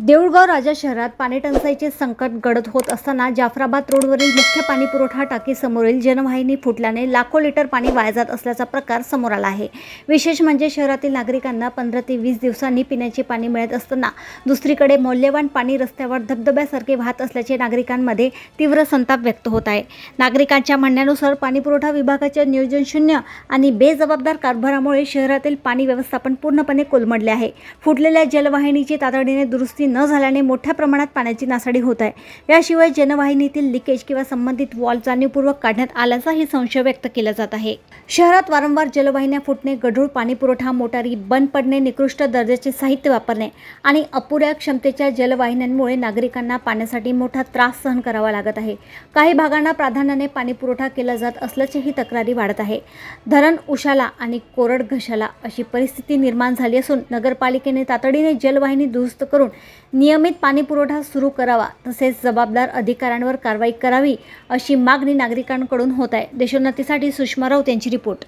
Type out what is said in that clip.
देऊळगाव राजा शहरात पाणीटंचाईचे संकट गडद होत असताना जाफराबाद रोडवरील मुख्य पाणी पुरवठा टाकीसमोरील जनवाहिनी फुटल्याने लाखो लिटर पाणी वाया जात असल्याचा प्रकार समोर आला आहे। विशेष म्हणजे शहरातील नागरिकांना 15 ते 20 दिवसांनी पिण्याचे पाणी मिळत असताना दुसरीकडे मौल्यवान पाणी रस्त्यावर धबधब्यासारखे वाहत असल्याचे नागरिकांमध्ये तीव्र संताप व्यक्त होत आहे। नागरिकांच्या म्हणण्यानुसार पाणीपुरवठा विभागाच्या नियोजन शून्य आणि बेजबाबदार कारभारामुळे शहरातील पाणी व्यवस्थापन पूर्णपणे कोलमडले आहे। फुटलेल्या जलवाहिनीची तातडीने दुरुस्ती न झाल्याने मोठ्या प्रमाणात पाण्याची नासाडी होत आहे। याशिवाय जनवाहिनीतील लिकेज किंवा संबंधित वॉल्व जाणीवपूर्वक काढण्यात आल्याचाही संशय व्यक्त केला जात आहे। शहरात वारंवार जलवाहिन्या फुटणे, गढूळ पाणीपुरवठा मोटारी बंद पडणे, निकृष्ट दर्जाचे साहित्य वापरणे आणि अपुऱ्या क्षमतेच्या जलवाहिन्यांमुळे नागरिकांना पाण्यासाठी मोठा त्रास सहन करावा लागत आहे। काही भागांना प्राधान्याने पाणीपुरवठा केला जात असल्याचीही तक्रारी वाढत आहे। धरण उशाला आणि कोरड घशाला अशी परिस्थिती निर्माण झाली असून नगरपालिकेने तातडीने जलवाहिनी दुरुस्त करून नियमित पाणीपुरवठा सुरू करावा, तसेच जबाबदार अधिकाऱ्यांवर कारवाई करावी अशी मागणी नागरिकांकडून होत आहे। देशोन्नतीसाठी सुषमा राऊत यांची रिपोर्ट।